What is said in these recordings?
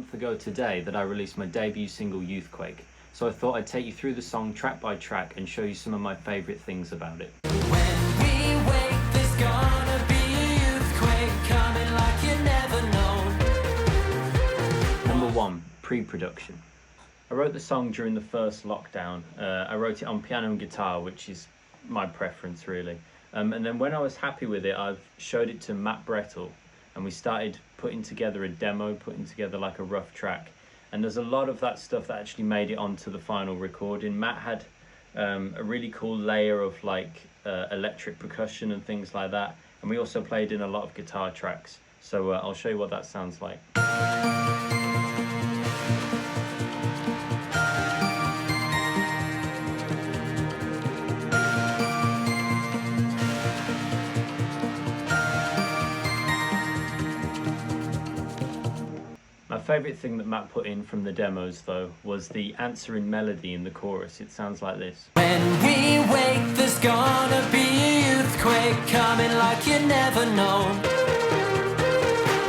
month ago today that I released my debut single, Youthquake. So I thought I'd take you through the song track by track and show you some of my favourite things about it. When we wake, there's gonna be a youthquake coming like you never known. Number 1, pre-production. I wrote the song during the first lockdown. I wrote it on piano and guitar, which is my preference really. And then when I was happy with it, I've showed it to Matt Brettle, and we started putting together a demo, putting together like a rough track. And there's a lot of that stuff that actually made it onto the final recording. Matt had a really cool layer of like electric percussion and things like that. And we also played in a lot of guitar tracks. So I'll show you what that sounds like. My favourite thing that Matt put in from the demos though was the answering melody in the chorus. It sounds like this. When we wake, there's gonna be a youthquake coming like you never known.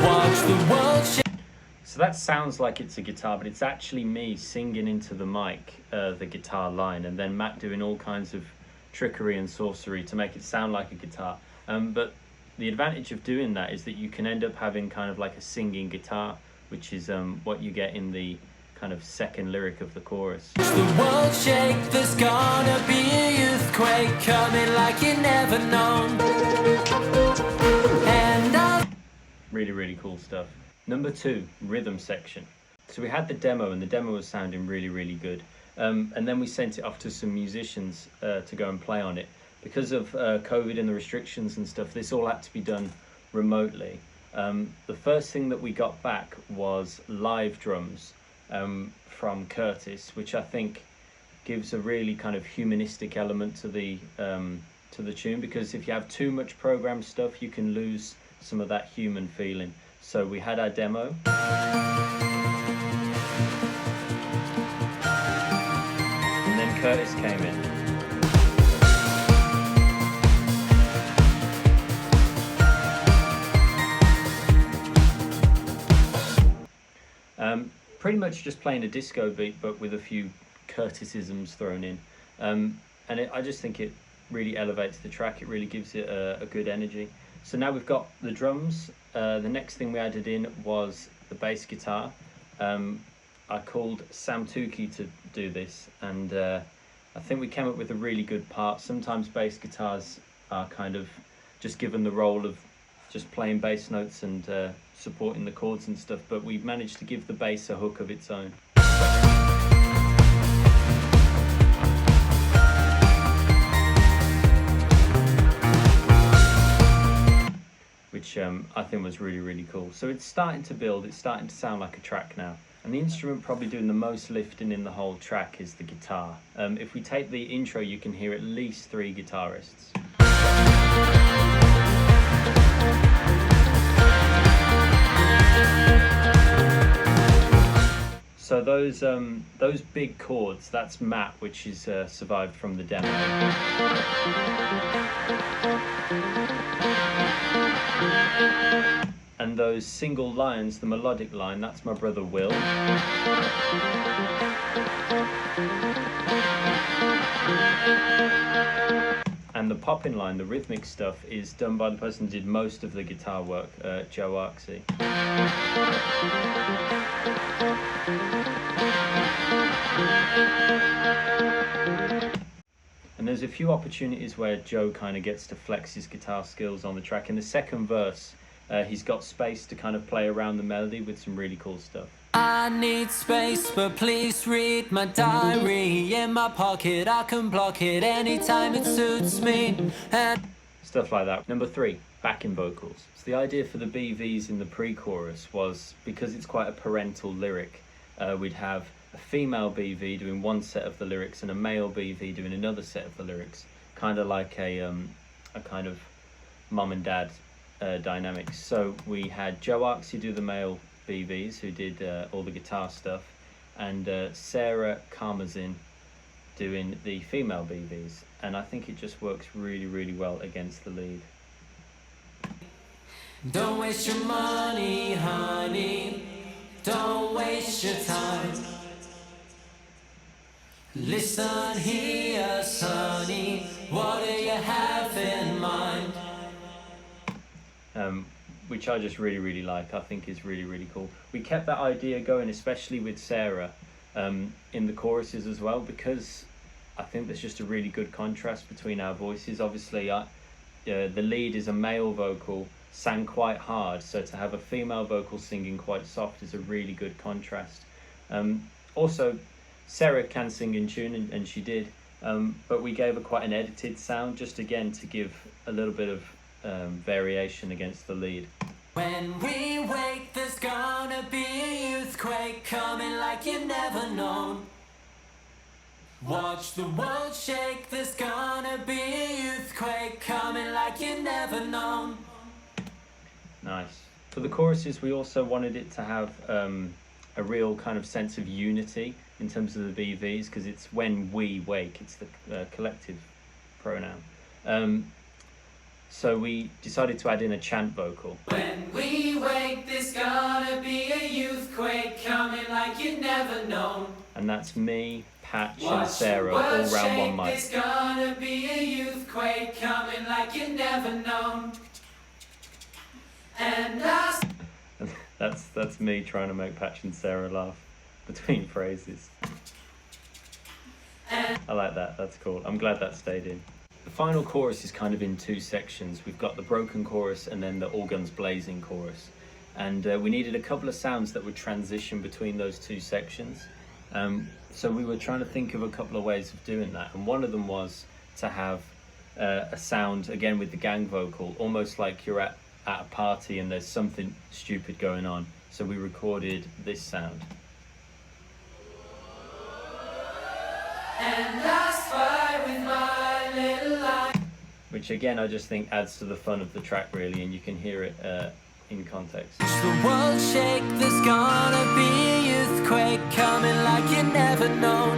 Watch the world shake. So that sounds like it's a guitar, but it's actually me singing into the mic the guitar line, and then Matt doing all kinds of trickery and sorcery to make it sound like a guitar. But the advantage of doing that is that you can end up having kind of like a singing guitar, which is what you get in the kind of second lyric of the chorus. The world shake, there's gonna be a youthquake coming like you never known. And Really, really cool stuff. Number 2, rhythm section. So we had the demo, and the demo was sounding really, really good. And then we sent it off to some musicians to go and play on it. Because of COVID and the restrictions and stuff, this all had to be done remotely. The first thing that we got back was live drums from Curtis, which I think gives a really kind of humanistic element to the tune, because if you have too much programmed stuff, you can lose some of that human feeling. So we had our demo. And then Curtis came in. Pretty much just playing a disco beat, but with a few Curtisisms thrown in. I just think it really elevates the track. It really gives it a good energy. So now we've got the drums. The next thing we added in was the bass guitar. I called Sam Tukey to do this, and I think we came up with a really good part. Sometimes bass guitars are kind of just given the role of just playing bass notes and supporting the chords and stuff, but we managed to give the bass a hook of its own. Which I think was really, really cool. So it's starting to build, it's starting to sound like a track now. And the instrument probably doing the most lifting in the whole track is the guitar. If we take the intro, you can hear at least 3 guitarists. So those big chords, that's Matt, which is survived from the demo. And those single lines, the melodic line, that's my brother Will. And the popping line, the rhythmic stuff, is done by the person who did most of the guitar work, Joe Arksey. And there's a few opportunities where Joe kind of gets to flex his guitar skills on the track. In the second verse, he's got space to kind of play around the melody with some really cool stuff. I need space, but please read my diary. In my pocket, I can block it anytime it suits me. And stuff like that. Number 3, backing vocals. So the idea for the BVs in the pre-chorus was, because it's quite a parental lyric, we'd have a female BV doing one set of the lyrics and a male BV doing another set of the lyrics, kind of like a kind of mum and dad dynamics. So we had Joe Arksey do the male BVs, who did all the guitar stuff, and Sarah Karmazin doing the female BVs, and I think it just works really, really well against the lead. don't waste your money, honey. don't waste your time. Listen here, sonny, what do you have in mind? Which I just really like. I think is really cool. We kept that idea going, especially with Sarah in the choruses as well, because I think there's just a really good contrast between our voices. Obviously, the lead is a male vocal, sang quite hard, so to have a female vocal singing quite soft is a really good contrast. Also, Sarah can sing in tune, and she did, but we gave her quite an edited sound, just again to give a little bit of variation against the lead. When we wake, there's gonna be a youthquake coming like you never known. Watch the world shake, there's gonna be a youthquake coming like you never known. Nice. For the choruses, we also wanted it to have a real kind of sense of unity in terms of the BVs, because it's when we wake, it's the collective pronoun. So we decided to add in a chant vocal. When we wake, there's gonna be a youthquake coming like you never known. And that's me, Patch, and Sarah all round one mic. There's gonna be a youthquake coming like you never known. And that's me trying to make Patch and Sarah laugh between phrases. I like that. That's cool. I'm glad that stayed in. The final chorus is kind of in two sections. We've got the broken chorus and then the all guns blazing chorus. And we needed a couple of sounds that would transition between those two sections. So we were trying to think of a couple of ways of doing that. And one of them was to have a sound, again with the gang vocal, almost like you're at a party and there's something stupid going on. So we recorded this sound. And I spy with my little light. Which again, I just think adds to the fun of the track really, and you can hear it in context. The world shake, there's gonna be a youthquake coming like you never known.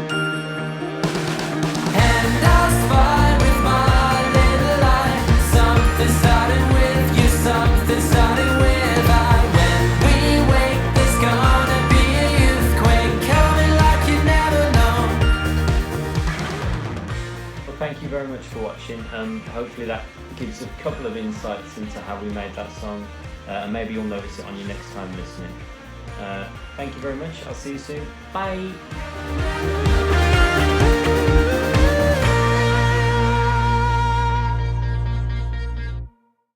And I spy with my little light. Something started with you, something started with I. When we wake, there's gonna be a youthquake coming like you never known. Well, thank you very much for watching. Hopefully that gives a couple of insights into how we made that song, and maybe you'll notice it on your next time listening. Thank you very much. I'll see you soon. Bye.